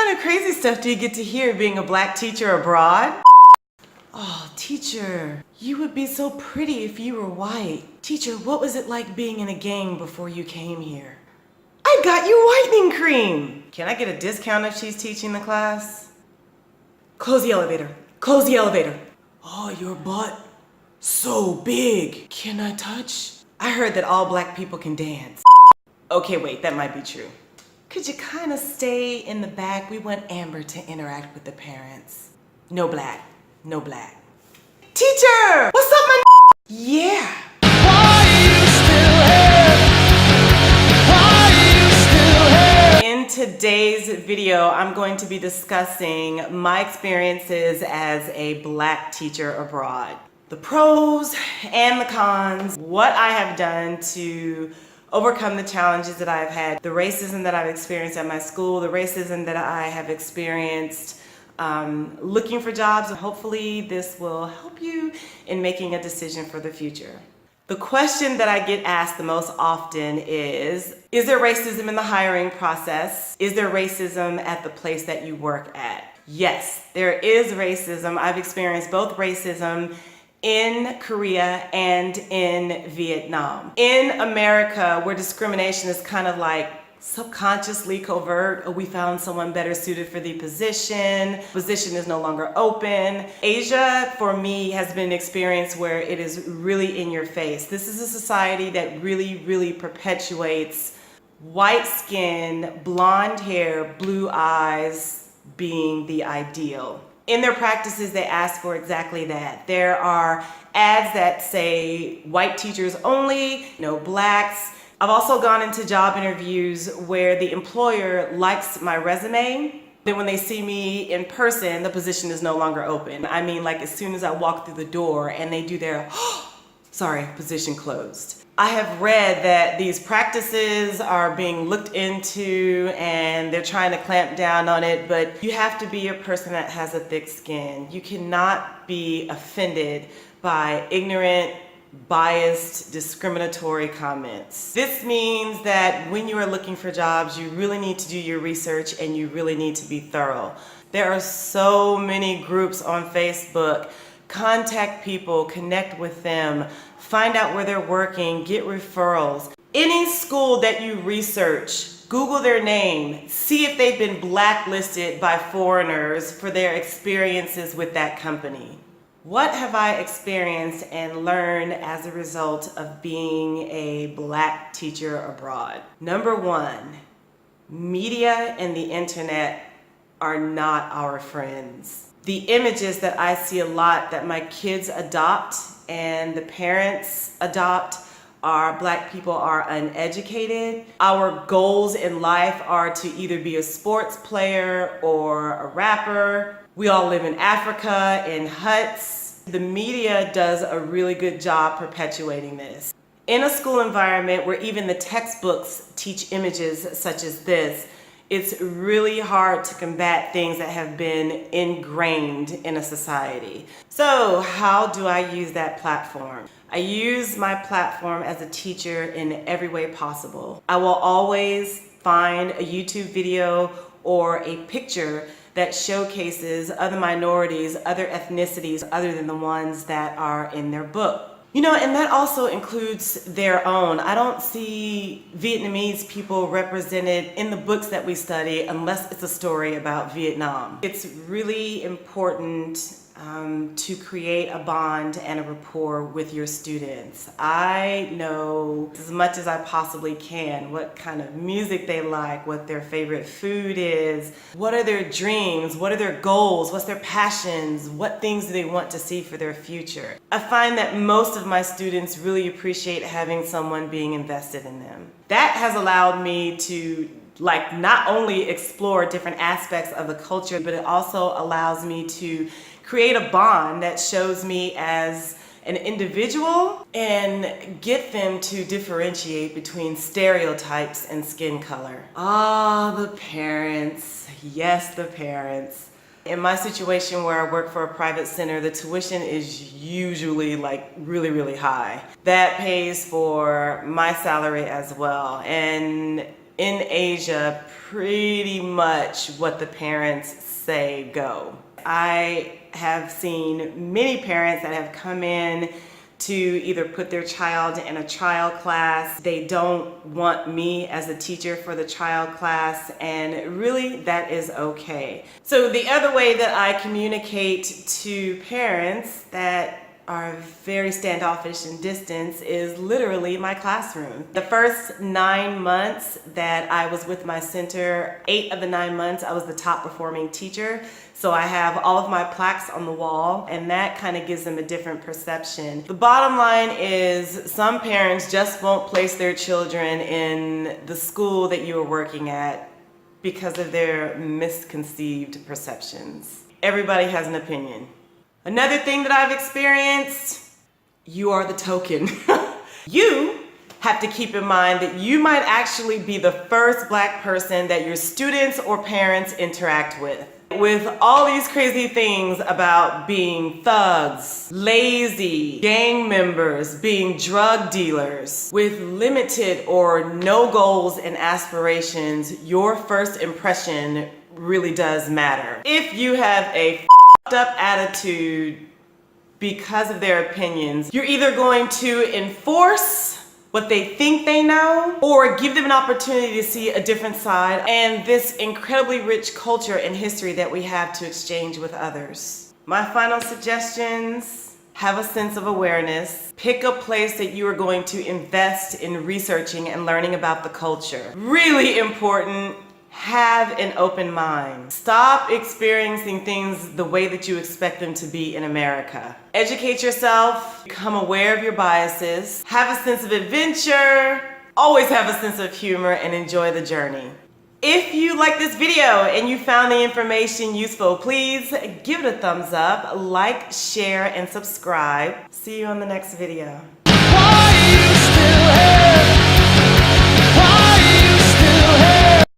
kind of crazy stuff do you get to hear being a black teacher abroad? Oh, teacher, you would be so pretty if you were white. Teacher, what was it like being in a gang before you came here? I got you whitening cream. Can I get a discount if she's teaching the class? Close the elevator. Close the elevator. Oh, your butt, so big. Can I touch? I heard that all black people can dance. Okay, wait, that might be true. Could you kind of stay in the back? We want Amber to interact with the parents. No black, no black. Teacher, what's up, my Yeah. In today's video, I'm going to be discussing my experiences as a black teacher abroad. The pros and the cons, what I have done to overcome the challenges that I've had, the racism that I've experienced at my school, the racism that I have experienced looking for jobs. Hopefully this will help you in making a decision for the future. The question that I get asked the most often is there racism in the hiring process? Is there racism at the place that you work at? Yes, there is racism. I've experienced both racism in Korea and in Vietnam. In America, where discrimination is kind of like subconsciously covert, we found someone better suited for the position is no longer open. Asia, for me, has been an experience where it is really in your face. This is a society that really perpetuates white skin, blonde hair, blue eyes being the ideal. In their practices, they ask for exactly that. There are ads that say white teachers only, no blacks. I've also gone into job interviews where the employer likes my resume. Then when they see me in person, the position is no longer open. I mean, like as soon as I walk through the door and they do their, sorry, position closed. I have read that these practices are being looked into and they're trying to clamp down on it, but you have to be a person that has a thick skin. You cannot be offended by ignorant, biased, discriminatory comments. This means that when you are looking for jobs, you really need to do your research and you really need to be thorough. There are so many groups on Facebook. Contact people, connect with them, find out where they're working, get referrals. Any school that you research, Google their name, see if they've been blacklisted by foreigners for their experiences with that company. What have I experienced and learned as a result of being a black teacher abroad? Number one, media and the internet are not our friends. The images that I see a lot that my kids adopt and the parents adopt are black people are uneducated. Our goals in life are to either be a sports player or a rapper. We all live in Africa in huts. The media does a really good job perpetuating this. In a school environment where even the textbooks teach images such as this, it's really hard to combat things that have been ingrained in a society. So how do I use that platform? I use my platform as a teacher in every way possible. I will always find a YouTube video or a picture that showcases other minorities, other ethnicities, other than the ones that are in their book. You know, and that also includes their own. I don't see Vietnamese people represented in the books that we study unless it's a story about Vietnam. It's really important to create a bond and a rapport with your students. I know as much as I possibly can what kind of music they like, what their favorite food is, what are their dreams, what are their goals, what's their passions, what things do they want to see for their future. I find that most of my students really appreciate having someone being invested in them. That has allowed me to not only explore different aspects of the culture, but it also allows me to create a bond that shows me as an individual and get them to differentiate between stereotypes and skin color. The parents. Yes, the parents. In my situation where I work for a private center, the tuition is usually really high. That pays for my salary as well. And in Asia, pretty much what the parents say go. I have seen many parents that have come in to either put their child in a trial class. They don't want me as a teacher for the trial class, and really that is okay. So the other way that I communicate to parents that are very standoffish in distance is literally my classroom. The first 9 months that I was with my center, 8 of the 9 months I was the top performing teacher. So I have all of my plaques on the wall, and that kind of gives them a different perception. The bottom line is some parents just won't place their children in the school that you are working at because of their misconceived perceptions. Everybody has an opinion. Another thing that I've experienced, you are the token. You have to keep in mind that you might actually be the first Black person that your students or parents interact with. With all these crazy things about being thugs, lazy, gang members, being drug dealers, with limited or no goals and aspirations, your first impression really does matter. If you have a up attitude because of their opinions, you're either going to enforce what they think they know or give them an opportunity to see a different side and this incredibly rich culture and history that we have to exchange with others. My final suggestions: have a sense of awareness. Pick a place that you are going to invest in researching and learning about the culture. Really important. Have an open mind. Stop experiencing things the way that you expect them to be in America. Educate yourself, become aware of your biases, have a sense of adventure, always have a sense of humor, and enjoy the journey. If you like this video and you found the information useful, please give it a thumbs up, like, share, and subscribe. See you on the next video.